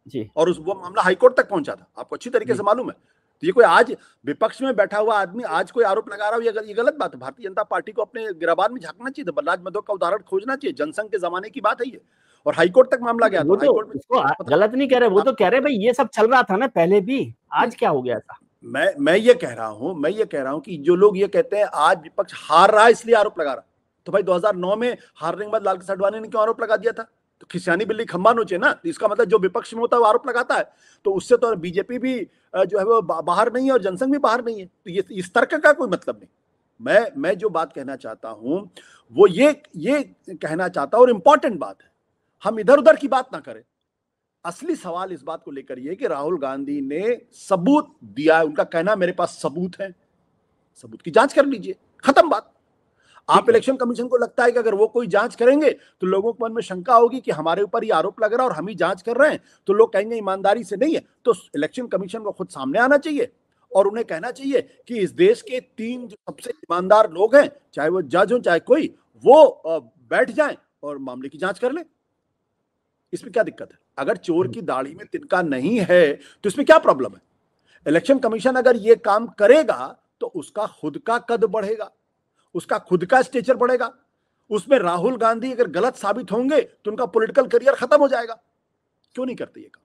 जी, और वो मामला हाईकोर्ट तक पहुंचा था, आपको अच्छी तरीके से मालूम है। तो ये कोई आज विपक्ष में बैठा हुआ आदमी आज कोई आरोप लगा रहा हो, ये गलत बात है। भारतीय जनता पार्टी को अपने गिरबान में झांकना चाहिए था, बलराज मधोक का उदाहरण खोजना चाहिए। जनसंघ के जमाने की बात है ये, और हाईकोर्ट तक मामला गया वो था। तो उसको गलत नहीं कह रहे, वो तो कह रहे भाई ये सब चल रहा था ना पहले भी, आज क्या हो गया था? मैं ये कह रहा हूं कि जो लोग ये कहते हैं आज विपक्ष हार रहा है इसलिए आरोप लगा रहा, तो भाई 2009 में हारने के बाद लालकृष्ण आडवाणी ने क्यों आरोप लगा दिया था? तो खिसियानी बिल्ली खंबा नोचे ना। तो इसका मतलब जो विपक्ष में होता है वो आरोप लगाता है, तो उससे तो बीजेपी भी जो है वो बाहर नहीं है और जनसंघ भी बाहर नहीं है। तो ये इस तर्क का कोई मतलब नहीं। मैं जो बात कहना चाहता हूं वो ये कहना चाहता हूं, और इंपॉर्टेंट बात है, हम इधर उधर की बात ना करें। असली सवाल इस बात को लेकर ये कि राहुल गांधी ने सबूत दिया है, उनका कहना मेरे पास सबूत है, सबूत की जांच कर लीजिए, खत्म बात। आप इलेक्शन कमीशन को लगता है कि अगर वो कोई जांच करेंगे तो लोगों के मन में शंका होगी कि हमारे ऊपर ये आरोप लग रहा है और हम ही जांच कर रहे हैं, तो लोग कहेंगे ईमानदारी से नहीं है। तो इलेक्शन कमीशन को खुद सामने आना चाहिए और उन्हें कहना चाहिए कि इस देश के 3 जो सबसे ईमानदार लोग हैं, चाहे वो जज हो चाहे कोई, वो बैठ जाएं और मामले की जांच कर लें। इसमें क्या दिक्कत है? अगर चोर की दाढ़ी में तिनका नहीं है तो इसमें क्या प्रॉब्लम है? इलेक्शन कमीशन अगर ये काम करेगा तो उसका खुद का कद बढ़ेगा, उसका खुद का स्टेचर बढ़ेगा। उसमें राहुल गांधी अगर गलत साबित होंगे तो उनका पॉलिटिकल करियर खत्म हो जाएगा। क्यों नहीं करते ये काम?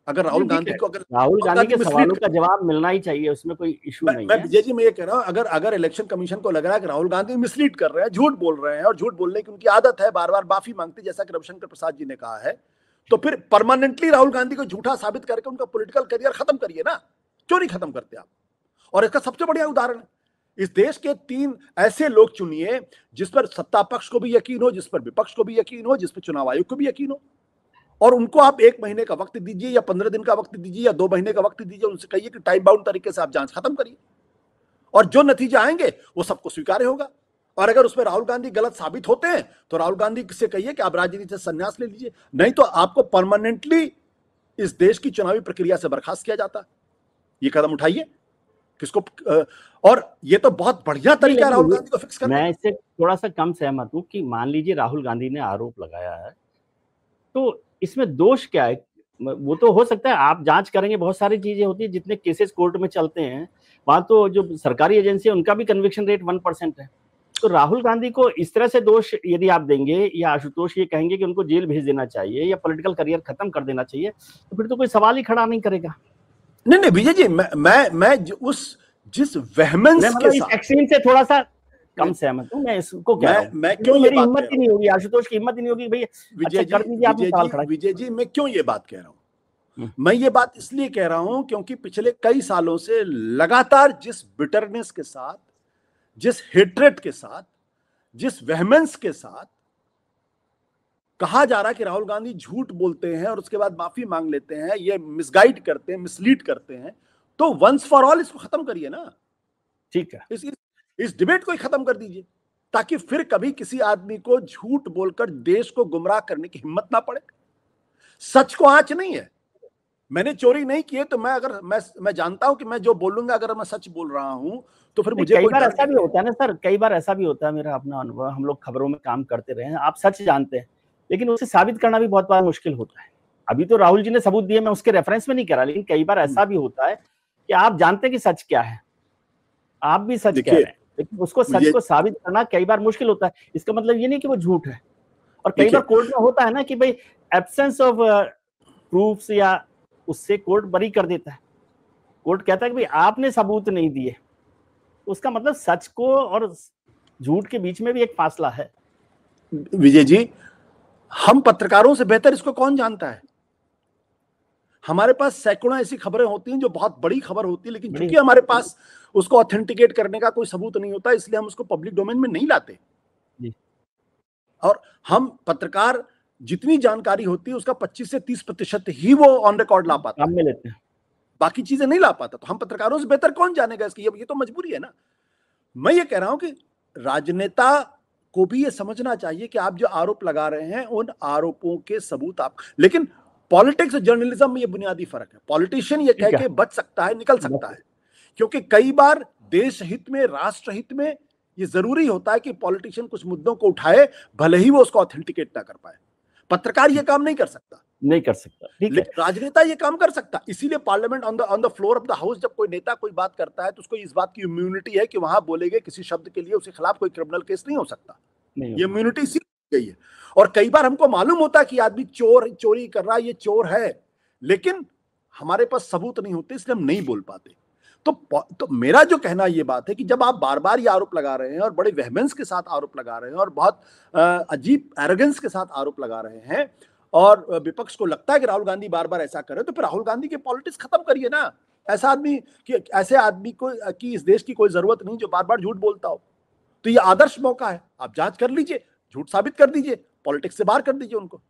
अगर राहुल गांधी को, अगर राहुल गांधी के सवालों का जवाब मिलना ही चाहिए, उसमें कोई इशू नहीं है। मैं विजय जी मैं ये कह रहा हूं, अगर इलेक्शन कमीशन को लग रहा है कि राहुल गांधी मिसलीड कर रहे हैं, झूठ बोल रहे हैं, और झूठ बोलने की उनकी आदत है, बार बार माफी मांगते जैसा कि रविशंकर प्रसाद जी ने कहा है, तो फिर परमानेंटली राहुल गांधी को झूठा साबित करके उनका पॉलिटिकल करियर खत्म करिए ना। क्यों नहीं खत्म करते आप? और इसका सबसे बढ़िया उदाहरण है, इस देश के 3 ऐसे लोग चुनिए जिस पर सत्ता पक्ष को भी यकीन हो, जिस पर विपक्ष को भी यकीन हो, जिस पर चुनाव आयोग को भी यकीन हो, और उनको आप 1 महीने का वक्त दीजिए या 15 दिन का वक्त दीजिए या 2 महीने का वक्त दीजिए। उनसे कहिए कि टाइम बाउंड तरीके से आप जांच खत्म करिए, और जो नतीजे आएंगे वो सबको स्वीकार्य होगा। और अगर उसमें राहुल गांधी गलत साबित होते हैं तो राहुल गांधी से कहिए कि आप राजनीति से संन्यास ले लीजिए, नहीं तो आपको परमानेंटली इस देश की चुनावी प्रक्रिया से बर्खास्त किया जाता है। ये कदम उठाइए। किसको और ये तो बहुत बढ़िया तरीका है राहुल गांधी को फिक्स करने। मैं इससे थोड़ा सा कम सहमत हूं कि मान लीजिए राहुल गांधी ने आरोप लगाया है, तो इसमें दोष क्या है? वो तो हो सकता है आप जांच करेंगे, बहुत सारी चीजें होती है, जितने केसेस कोर्ट में चलते हैं वहां तो जो सरकारी एजेंसी है उनका भी कन्विक्शन रेट 1% है। तो राहुल गांधी को इस तरह से दोष यदि आप देंगे, या आशुतोष ये कहेंगे कि उनको जेल भेज देना चाहिए या पॉलिटिकल करियर खत्म कर देना चाहिए, तो फिर तो कोई सवाल ही खड़ा नहीं करेगा। नहीं विजय जी, मैं उस जिस वेहमेंस के साथ एक्सीन से थोड़ा सा कम सहमत हूं। मैं इसको कह रहा हूं, मैं क्यों ये मेरी हिम्मत ही नहीं होगी, आशुतोष की हिम्मत ही नहीं होगी भाई विजय कर दीजिए। आपने सवाल खड़ा। विजय जी मैं क्यों ये बात कह रहा हूं? मैं ये बात इसलिए कह रहा हूं क्योंकि पिछले कई सालों से लगातार जिस बिटरनेस के साथ, जिस हेट्रेट के साथ, जिस वेहमेंस के साथ कहा जा रहा है कि राहुल गांधी झूठ बोलते हैं और उसके बाद माफी मांग लेते हैं, ये मिसगाइड करते हैं, मिसलीड करते हैं, तो वंस फॉर ऑल इसको खत्म करिए ना। ठीक है, इस डिबेट को ही खत्म कर दीजिए, ताकि फिर कभी किसी आदमी को झूठ बोलकर देश को गुमराह करने की हिम्मत ना पड़े। सच को आंच नहीं है। मैंने चोरी नहीं की है, तो मैं जानता हूं कि मैं जो बोलूंगा, अगर मैं सच बोल रहा हूं तो फिर मुझे कई कोई बार डर ऐसा नहीं भी होता है ना सर, कई बार ऐसा भी होता है, मेरा अपना अनुभव, हम लोग खबरों में काम करते रहे हैं, आप सच जानते हैं लेकिन उसे साबित करना भी बहुत बार मुश्किल होता है। अभी तो राहुल जी ने सबूत दिए, मैं उसके रेफरेंस में नहीं करा, लेकिन कई बार ऐसा भी होता है कि आप जानते हैं कि सच क्या है, आप भी सच कह रहे हैं, लेकिन उसको सच को साबित करना कई बार मुश्किल होता है। इसका मतलब ये नहीं कि वो झूठ है। और कई बार कोर्ट में होता है ना कि भाई एब्सेंस ऑफ प्रूफ्स या उससे कोर्ट बरी कर देता है। कोर्ट कहता है कि भाई आपने सबूत नहीं दिए, उसका मतलब सच को और झूठ के बीच में भी एक फासला है। विजय जी, हम पत्रकारों से बेहतर इसको कौन जानता है? हमारे पास सैकड़ों ऐसी खबरें होती हैं जो बहुत बड़ी खबर होती है, लेकिन चूंकि हमारे पास उसको ऑथेंटिकेट करने का कोई सबूत नहीं होता, इसलिए हम उसको पब्लिक डोमेन में नहीं लाते। और हम पत्रकार जितनी जानकारी होती है उसका 25 से 30% ही वो ऑन रिकॉर्ड ला पाता है, लेते हैं, बाकी चीजें नहीं ला पाता। तो हम पत्रकारों से बेहतर कौन जानेगा इसकी? ये तो मजबूरी है ना। मैं ये कह रहा हूं कि राजनेता को भी ये समझना चाहिए कि आप जो आरोप लगा रहे हैं उन आरोपों के सबूत आप, लेकिन पॉलिटिक्स और जर्नलिज्म में ये बुनियादी फर्क है। पॉलिटिशियन ये कह के बच सकता है, निकल सकता है, क्योंकि कई बार देश हित में, राष्ट्र हित में ये जरूरी होता है कि पॉलिटिशियन कुछ मुद्दों को उठाए, भले ही वो उसको ऑथेंटिकेट ना कर पाए। पत्रकार ये काम नहीं कर सकता, लेकिन राजनेता ये काम कर सकता। इसीलिए parliament on the floor of the house जब कोई नेता कोई बात करता है तो उसको इस बात की इम्यूनिटी है कि वहां बोले गए किसी शब्द के लिए उसके खिलाफ कोई क्रिमिनल केस नहीं हो सकता। ये इम्यूनिटी इसीलिए गई है। और कई बार हमको मालूम होता है कि आदमी चोरी कर रहा है, ये चोर है, लेकिन हमारे पास सबूत नहीं होते, इसलिए हम नहीं बोल पाते। तो मेरा जो कहना ये बात है कि जब आप बार बार ये आरोप लगा रहे हैं और बड़े वेहमेंस के साथ आरोप लगा रहे हैं और बहुत अजीब एरोगेंस के साथ आरोप लगा रहे हैं, और विपक्ष को लगता है कि राहुल गांधी बार बार ऐसा करे, तो फिर राहुल गांधी के पॉलिटिक्स खत्म करिए ना। ऐसे आदमी को कि इस देश की कोई जरूरत नहीं जो बार बार झूठ बोलता हो। तो ये आदर्श मौका है, आप जांच कर लीजिए, झूठ साबित कर दीजिए, पॉलिटिक्स से बाहर कर दीजिए उनको।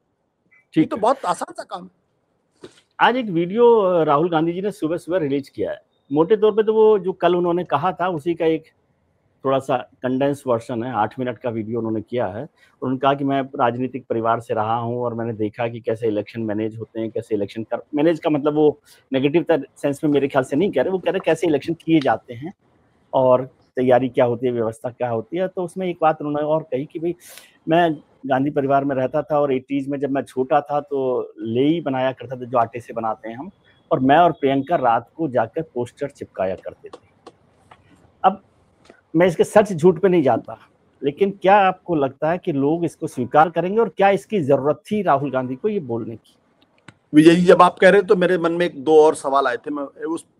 ये तो बहुत आसान सा काम है। आज एक वीडियो राहुल गांधी जी ने सुबह सुबह रिलीज किया है। मोटे तौर पे तो वो जो कल उन्होंने कहा था उसी का एक थोड़ा सा कंडेंस वर्जन है, 8 मिनट का वीडियो उन्होंने किया है। उन्होंने कहा कि मैं राजनीतिक परिवार से रहा हूं और मैंने देखा कि कैसे इलेक्शन मैनेज होते हैं, कैसे इलेक्शन कर मैनेज का मतलब वो नेगेटिव सेंस में मेरे ख्याल से नहीं कह रहे, वो कह रहे कैसे इलेक्शन किए जाते हैं और तैयारी क्या होती है, व्यवस्था क्या होती है। तो उसमें एक बात उन्होंने और कही कि भाई मैं गांधी परिवार में रहता था और 80s में जब मैं छोटा था तो लेई बनाया करता था जो आटे से बनाते हैं हम, और मैं और प्रियंका रात को जाकर पोस्टर चिपकाया करते थे। अब मैं इसके सच झूठ पे नहीं जाता, लेकिन क्या आपको लगता है कि लोग इसको स्वीकार करेंगे और क्या इसकी जरूरत थी राहुल गांधी को ये बोलने की? विजय जी, जब आप कह रहे हैं तो मेरे मन में एक दो और सवाल आए थे, मैं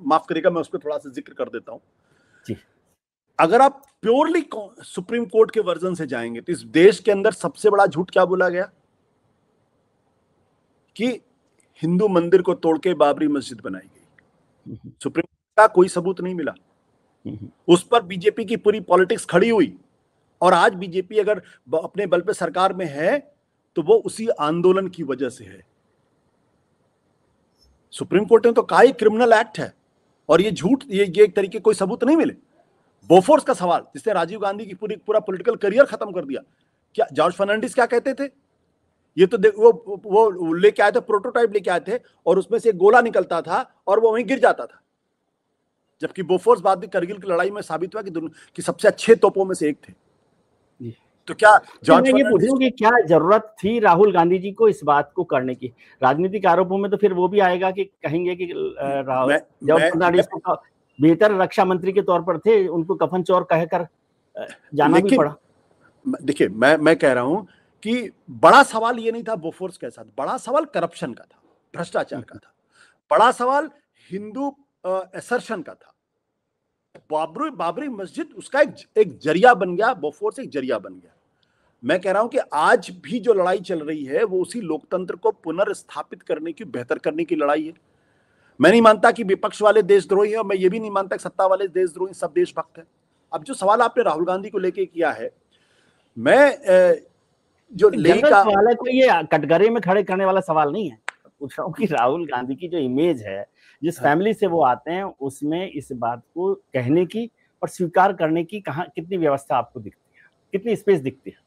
माफ करिएगा, मैं उस पर थोड़ा सा जिक्र कर देता हूं जी। अगर आप प्योरली सुप्रीम कोर्ट के वर्जन से जाएंगे तो इस देश के अंदर सबसे बड़ा झूठ क्या बोला गया कि हिंदू मंदिर को तोड़ के बाबरी मस्जिद बनाई गई। सुप्रीम कोर्ट का कोई सबूत नहीं मिला, उस पर बीजेपी की पूरी पॉलिटिक्स खड़ी हुई, और आज बीजेपी अगर अपने बल पे सरकार में है तो वो उसी आंदोलन की वजह से है। सुप्रीम कोर्ट ने तो कहा ही क्रिमिनल एक्ट है, और ये झूठ, ये एक तरीके कोई सबूत नहीं मिले। बोफोर्स का सवाल जिसने राजीव गांधी की पूरा पॉलिटिकल करियर खत्म कर दिया, क्या जॉर्ज फर्नांडिस क्या कहते थे? ये तो वो लेके आए थे, प्रोटोटाइप लेके आए थे, और उसमें से गोला निकलता था और वो वहीं गिर जाता था, जबकि बोफोर्स बाद में करगिल की लड़ाई में साबित हुआ कि सबसे अच्छे तोपों में से एक थे। तो क्या जॉर्ज फर्नांडिस की क्या जरूरत थी राहुल गांधी जी को इस बात को करने की? राजनीतिक आरोपों में तो फिर वो भी आएगा कि कहेंगे कि जॉर्ज फर्नांडिस को बेहतर रक्षा मंत्री के तौर पर थे, उनको कफन चोर कहकर जाना भी पड़ा। देखिए, मैं कह रहा हूं कि बड़ा सवाल ये नहीं था बोफोर्स के साथ, बड़ा सवाल करप्शन का था, भ्रष्टाचार का था, बड़ा सवाल हिंदू असर्शन का था। बाबरी मस्जिद उसका एक जरिया बन गया, बोफोर्स एक जरिया बन गया। मैं कह रहा हूं कि आज भी जो लड़ाई चल रही है वो उसी लोकतंत्र को पुनर्स्थापित करने की, बेहतर करने की लड़ाई है। मैं नहीं मानता कि विपक्ष वाले देशद्रोही हैं और मैं ये भी नहीं मानता कि सत्ता वाले देशद्रोही, सब देशभक्त हैं। अब जो सवाल आपने राहुल गांधी को लेके किया है, मैं जो लेई जनरल का सवाल है, कोई ये कटघरे में खड़े करने वाला सवाल नहीं है। पूछ रहा हूँ कि राहुल गांधी की जो इमेज है, जिस फैमिली से वो आते हैं, उसमें इस बात को कहने की और स्वीकार करने की कहाँ कितनी व्यवस्था आपको दिखती है, कितनी स्पेस दिखती है?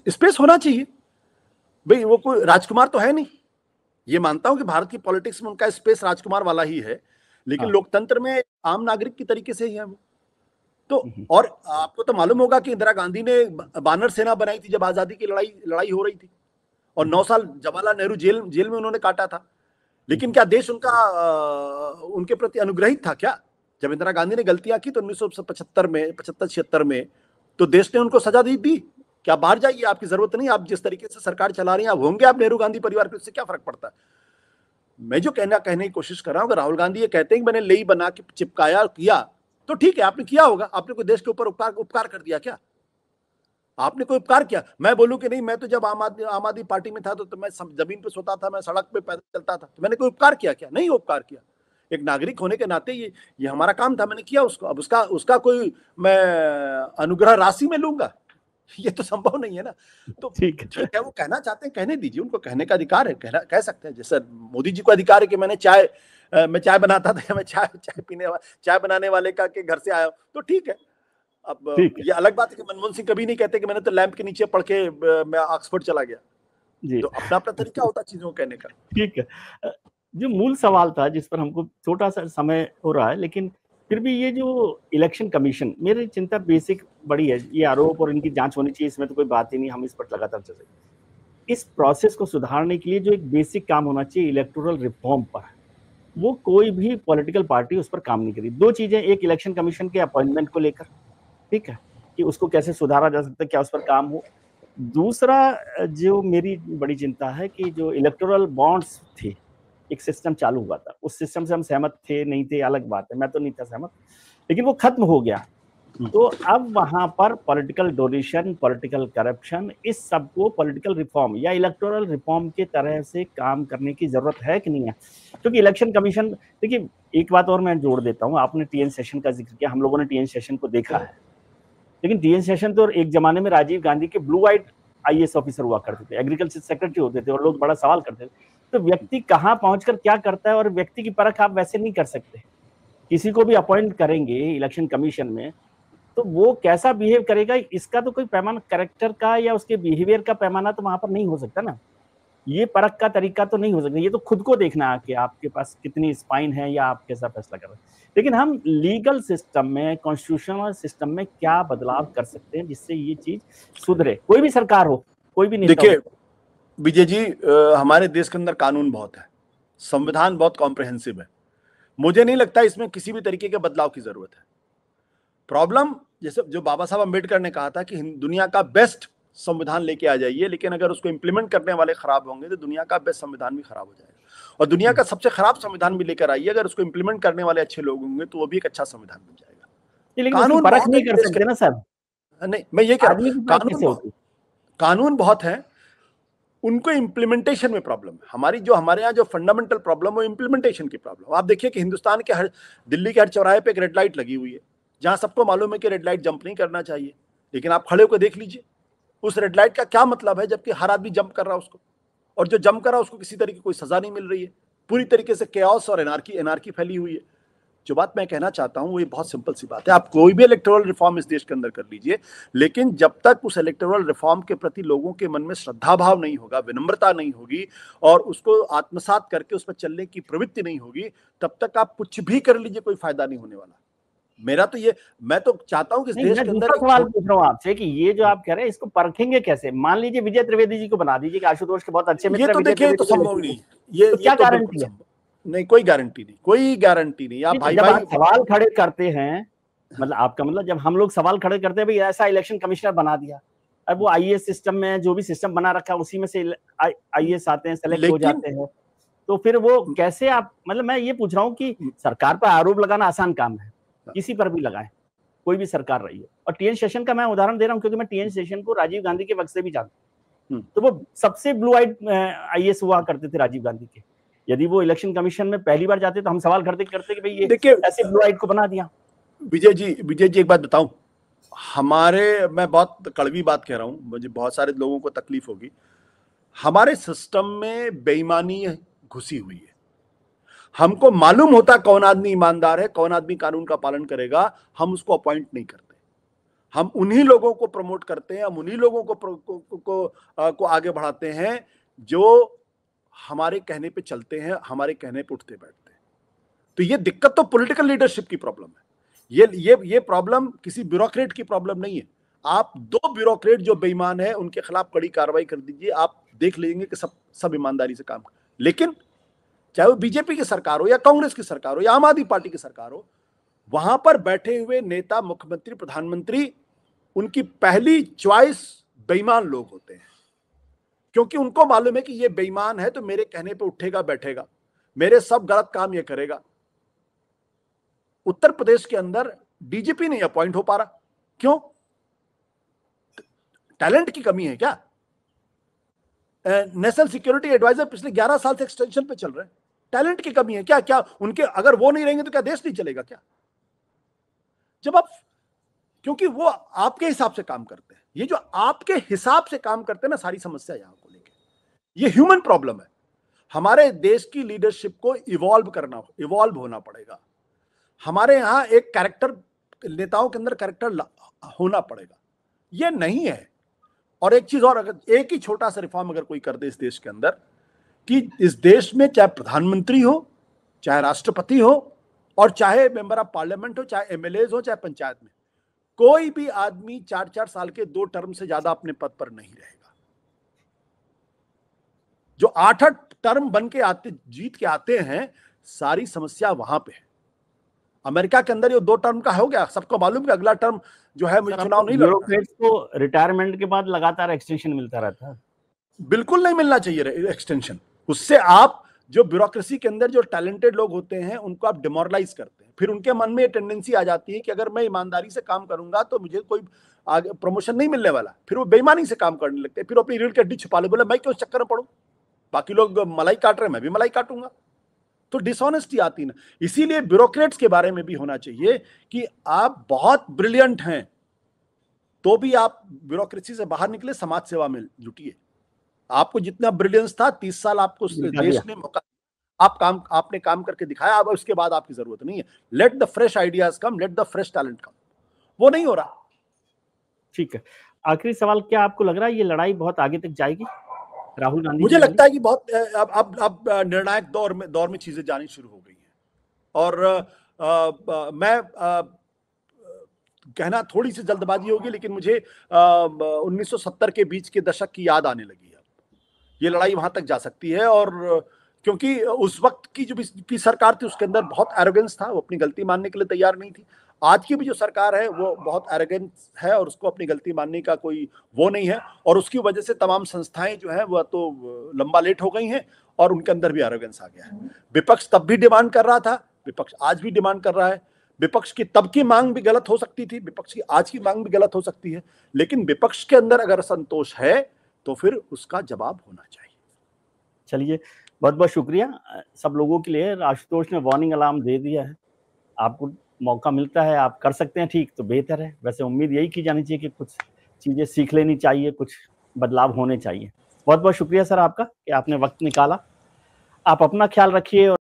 स्पेस होना चाहिए भाई, वो कोई राजकुमार तो है नहीं। ये मानता हूं कि भारत की पॉलिटिक्स में उनका स्पेस राजकुमार वाला ही है, लेकिन लोकतंत्र में आम नागरिक की तरीके से ही है वो तो। और आपको तो मालूम होगा कि इंदिरा गांधी ने बानर सेना बनाई थी जब आजादी की लड़ाई हो रही थी, और 9 साल जवाहरलाल नेहरू जेल में उन्होंने काटा था। लेकिन क्या देश उनके प्रति अनुग्रहित था क्या? जब इंदिरा गांधी ने गलतियां की तो 1975 में, 75-76 में, तो देश ने उनको सजा दी। क्या बाहर जाइए, आपकी जरूरत नहीं, आप जिस तरीके से सरकार चला रही हैं, आप होंगे आप नेहरू गांधी परिवार के, उससे क्या फर्क पड़ता है? मैं जो कहने की कोशिश कर रहा हूं, अगर राहुल गांधी ये कहते हैं कि मैंने लेई बना के चिपकाया किया, तो ठीक है, आपने किया होगा। आपने कोई देश के ऊपर उपकार कर दिया क्या? आपने कोई उपकार किया? मैं बोलूं कि नहीं, मैं तो जब आम आदमी पार्टी में था तो मैं जमीन पे सोता था, मैं सड़क पे पैदल चलता था, तो मैंने कोई उपकार किया क्या? नहीं उपकार किया। एक नागरिक होने के नाते ये हमारा काम था, मैंने किया उसको। अब उसका कोई मैं अनुग्रह राशि में लूंगा, ये तो संभव नहीं है ना। तो ठीक है, वो कहना चाहते हैं, कहने दीजिए, उनको कहने का अधिकार है, कह सकते हैं। जैसे मोदी जी को अधिकार है कि मैं चाय बनाता था, मैं चाय बनाने वाले का के घर से आया, तो ठीक है। अब ये अलग बात है कि मनमोहन सिंह कभी नहीं कहते कि मैंने तो लैंप के नीचे पढ़ के मैं ऑक्सफोर्ड चला गया जी। तो अपना तरीका होता चीजों को कहने का। ठीक है, जो मूल सवाल था जिस पर हमको छोटा सा समय हो रहा है, लेकिन फिर भी ये जो इलेक्शन कमीशन, मेरी चिंता बेसिक बड़ी है, ये आरोप और इनकी जांच होनी चाहिए, इसमें तो कोई बात ही नहीं, हम इस पर लगातार चल रहे। इस प्रोसेस को सुधारने के लिए जो एक बेसिक काम होना चाहिए इलेक्टोरल रिफॉर्म पर, वो कोई भी पॉलिटिकल पार्टी उस पर काम नहीं करी। दो चीजें, एक इलेक्शन कमीशन के अपॉइंटमेंट को लेकर, ठीक है, कि उसको कैसे सुधारा जा सकता है, क्या उस पर काम हो। दूसरा जो मेरी बड़ी चिंता है कि जो इलेक्टोरल बॉन्ड्स थे, एक सिस्टम चालू हुआ था, उस सिस्टम से हम सहमत थे नहीं थे अलग बात है, मैं तो नहीं था सहमत, लेकिन वो खत्म हो गया। तो अब वहां पर पॉलिटिकल डोनेशन, पॉलिटिकल करप्शन, इस सब को पॉलिटिकल रिफॉर्म या इलेक्टोरल रिफॉर्म के तरह से काम करने की जरूरत है कि नहीं है? क्योंकि इलेक्शन कमीशन, देखिए एक बात और मैं जोड़ देता हूँ, आपने टीएन सेशन का जिक्र किया, हम लोगों ने टीएन सेशन को देखा है, लेकिन टीएन सेशन तो एक जमाने में राजीव गांधी के ब्लू व्हाइट आईएएस ऑफिसर हुआ करते थे, एग्रीकल्चर सेक्रेटरी होते थे, और लोग बड़ा सवाल करते थे। तो व्यक्ति कहाँ पहुंचकर क्या करता है, और व्यक्ति की परख आप वैसे नहीं कर सकते। किसी को भी अपॉइंट करेंगे इलेक्शन कमीशन में, तो वो कैसा बिहेव करेगा, इसका तो कोई पैमाना, कैरेक्टर का या उसके बिहेवियर का पैमाना तो वहां पर नहीं हो सकता ना। ये परख का तरीका तो नहीं हो सकता, ये तो खुद को देखना है कि आपके पास कितनी स्पाइन है या आप कैसा फैसला कर रहे हैं। लेकिन हम लीगल सिस्टम में, कॉन्स्टिट्यूशनल सिस्टम में क्या बदलाव कर सकते हैं जिससे ये चीज सुधरे, कोई भी सरकार हो, कोई भी नेता। देखिए विजय जी, हमारे देश के अंदर कानून बहुत है, संविधान बहुत कॉम्प्रिहेंसिव है, मुझे नहीं लगता इसमें किसी भी तरीके के बदलाव की जरूरत है। प्रॉब्लम, जैसे जो बाबा साहब अम्बेडकर ने कहा था कि दुनिया का बेस्ट संविधान लेके आ जाइए, लेकिन अगर उसको इंप्लीमेंट करने वाले खराब होंगे तो दुनिया का बेस्ट संविधान भी खराब हो जाएगा। और दुनिया का सबसे खराब संविधान भी लेकर आइए, अगर उसको इंप्लीमेंट करने वाले अच्छे लोग होंगे तो वो भी एक अच्छा संविधान बन जाएगा। कानून परख नहीं कर सकते ना सर। नहीं, मैं ये कह रहा हूँ, कानून बहुत है, उनको इम्प्लीमेंटेशन में प्रॉब्लम है। हमारे यहाँ जो फंडामेंटल प्रॉब्लम है इम्प्लीमेंटेशन की प्रॉब्लम। आप देखिए कि हिंदुस्तान के दिल्ली के हर चौराहे पे एक रेड लाइट लगी हुई है, जहां सबको मालूम है कि रेड लाइट जंप नहीं करना चाहिए, लेकिन आप खड़े होकर देख लीजिए उस रेड लाइट का क्या मतलब है, जबकि हर आदमी जंप कर रहा है उसको, और जो जंप कर रहा है उसको किसी तरीके की कोई सजा नहीं मिल रही है। पूरी तरीके से केओस और एनार्की फैली हुई है। जो बात मैं कहना चाहता हूं वो ये बहुत सिंपल सी बात है, आप कोई भी इलेक्टोरल रिफॉर्म इस देश के अंदर कर लीजिए, लेकिन जब तक उस इलेक्टोरल रिफॉर्म के प्रति लोगों के मन में श्रद्धा भाव नहीं होगा, विनम्रता नहीं होगी, और उसको आत्मसात करके उस पर चलने की प्रवृत्ति नहीं होगी, तब तक आप कुछ भी कर लीजिए, कोई फायदा नहीं होने वाला। मैं तो चाहता हूं कि इस देश के अंदर सवाल पूछ रहा हूं आपसे कि ये जो आप कह रहे हैं इसको परखेंगे कैसे? मान लीजिए विजय त्रिवेदी जी को बना दीजिए कि आशुतोष के बहुत अच्छे मित्र, ये तो देखिए तो संभव नहीं, ये क्या गारंटी है? नहीं, कोई गारंटी नहीं। आप भाई सवाल खड़े करते हैं, मतलब आपका मतलब जब हम लोग सवाल खड़े करते हैं भाई ऐसा इलेक्शन कमिश्नर बना दिया, अब वो आईएएस सिस्टम में जो भी सिस्टम बना रखा है उसी में से आईएएस आते हैं, सेलेक्ट हो जाते हैं, तो फिर वो कैसे आप, मतलब मैं ये पूछ रहा हूँ कि सरकार पर आरोप लगाना आसान काम है, किसी पर भी लगाएं, कोई भी सरकार रही हो। और टीएन शेषन का मैं उदाहरण दे रहा हूँ क्योंकि मैं टीएन शेषन को राजीव गांधी के वक्त से भी जानता हूँ। तो वो सबसे ब्लू आइड आईएएस हुआ करते थे राजीव गांधी के। यदि वो इलेक्शन कमीशन में पहली बार जाते तो हम सवाल करते कि भाई ये देखिए ऐसे ब्लू आइड को बना दिया। विजय जी एक बात बताऊं, मैं बहुत कड़वी बात कह रहा हूं, मुझे बहुत सारे लोगों को तकलीफ होगी। हमारे सिस्टम में बेईमानी घुसी हुई है। हमको मालूम होता कौन आदमी ईमानदार है, कौन आदमी कानून का पालन करेगा, हम उसको अपॉइंट नहीं करते। हम उन्हीं लोगों को प्रमोट करते हैं, हम उन्हीं लोगों को आगे बढ़ाते हैं जो हमारे कहने पे चलते हैं, हमारे कहने पे उठते बैठते हैं। तो ये दिक्कत तो पॉलिटिकल लीडरशिप की प्रॉब्लम है। ये प्रॉब्लम किसी ब्यूरोक्रेट की प्रॉब्लम नहीं है। आप 2 ब्यूरोक्रेट जो बेईमान है उनके खिलाफ कड़ी कार्रवाई कर दीजिए, आप देख लेंगे कि सब ईमानदारी से काम। लेकिन चाहे वो बीजेपी की सरकार हो या कांग्रेस की सरकार हो या आम आदमी पार्टी की सरकार हो, वहां पर बैठे हुए नेता, मुख्यमंत्री, प्रधानमंत्री, उनकी पहली चॉइस बेईमान लोग होते हैं, क्योंकि उनको मालूम है कि ये बेईमान है तो मेरे कहने पे उठेगा बैठेगा, मेरे सब गलत काम ये करेगा। उत्तर प्रदेश के अंदर डीजीपी नहीं अपॉइंट हो पा रहा, क्यों? टैलेंट की कमी है क्या? नेशनल सिक्योरिटी एडवाइजर पिछले 11 साल से एक्सटेंशन पे चल रहे हैं, टैलेंट की कमी है क्या? क्या उनके अगर वो नहीं रहेंगे तो क्या देश नहीं चलेगा क्या? जब आप, क्योंकि वो आपके हिसाब से काम करते हैं, ये जो आपके हिसाब से काम करते हैं ना, सारी समस्या यहां को लेके, ये ह्यूमन प्रॉब्लम है। हमारे देश की लीडरशिप को इवॉल्व होना पड़ेगा। हमारे यहां एक कैरेक्टर, नेताओं के अंदर कैरेक्टर होना पड़ेगा, ये नहीं है। और एक चीज और, अगर एक ही छोटा सा रिफॉर्म अगर कोई कर दे इस देश के अंदर, कि इस देश में चाहे प्रधानमंत्री हो, चाहे राष्ट्रपति हो, और चाहे मेंबर ऑफ पार्लियामेंट हो, चाहे एमएलए हो, चाहे पंचायत में, कोई भी आदमी 4-4 साल के 2 टर्म से ज्यादा अपने पद पर नहीं रहेगा। जो 8-8 टर्म बन के जीत के आते हैं, सारी समस्या वहां पे है। अमेरिका के अंदर ये 2 टर्म का हो गया, सबको मालूम कि अगला टर्म जो है मुझे चुनाव नहीं लड़ना। ब्यूरोक्रेट्स को रिटायरमेंट के बाद लगातार एक्सटेंशन मिलता रहता है। बिल्कुल नहीं मिलना चाहिए एक्सटेंशन। उससे आप जो ब्यूरोक्रेसी के अंदर जो टैलेंटेड लोग होते हैं उनको आप डिमोरलाइज करते हैं। फिर उनके मन में ये टेंडेंसी आ जाती है कि अगर मैं ईमानदारी से काम करूंगा तो मुझे कोई आगे प्रमोशन नहीं मिलने वाला। फिर वो बेईमानी से काम करने लगते हैं, फिर अपनी रीढ़ की हड्डी छुपा ले, बोले मैं क्यों चक्कर में पड़ूं, बाकी लोग मलाई काट रहे हैं मैं भी मलाई काटूंगा। तो डिसऑनेस्टी आती ना। इसीलिए ब्यूरोक्रेट्स के बारे में भी होना चाहिए कि आप बहुत ब्रिलियंट हैं तो भी आप ब्यूरोक्रेसी से बाहर निकले, समाज सेवा में जुटिए। आपको जितना ब्रिलियंस था 30 साल आपको देश ने मौका, आपने काम करके दिखाया, अब उसके बाद आपकी जरूरत नहीं है। Let the fresh ideas come, let the fresh talent come, वो नहीं हो रहा। ठीक है, आखिरी सवाल, क्या आपको लग रहा है ये लड़ाई बहुत आगे तक जाएगी राहुल गांधी? मुझे लगता है कि बहुत अब निर्णायक दौर में चीजें जानी शुरू हो गई हैं। और मैं कहना थोड़ी सी जल्दबाजी होगी, लेकिन मुझे 1970 के बीच के दशक की याद आने लगी है। ये लड़ाई वहां तक जा सकती है, और क्योंकि उस वक्त की जो भी सरकार थी उसके अंदर बहुत एरोगेंस था, वो अपनी गलती मानने के लिए तैयार नहीं थी। आज की भी जो सरकार है वो बहुत एरोगेंस है और उसको अपनी गलती मानने का कोई वो नहीं है, और उसकी वजह से तमाम संस्थाएं जो है वह तो लंबा लेट हो गई हैं और उनके अंदर भी एरोगेंस आ गया है। विपक्ष तब भी डिमांड कर रहा था, विपक्ष आज भी डिमांड कर रहा है। विपक्ष की तब की मांग भी गलत हो सकती थी, विपक्ष की आज की मांग भी गलत हो सकती है, लेकिन विपक्ष के अंदर अगर असंतोष है तो फिर उसका जवाब होना चाहिए। चलिए, बहुत बहुत शुक्रिया सब लोगों के लिए। आशुतोष ने वार्निंग अलार्म दे दिया है, आपको मौका मिलता है, आप कर सकते हैं ठीक तो बेहतर है। वैसे उम्मीद यही की जानी चाहिए कि कुछ चीजें सीख लेनी चाहिए, कुछ बदलाव होने चाहिए। बहुत बहुत शुक्रिया सर आपका कि आपने वक्त निकाला। आप अपना ख्याल रखिए।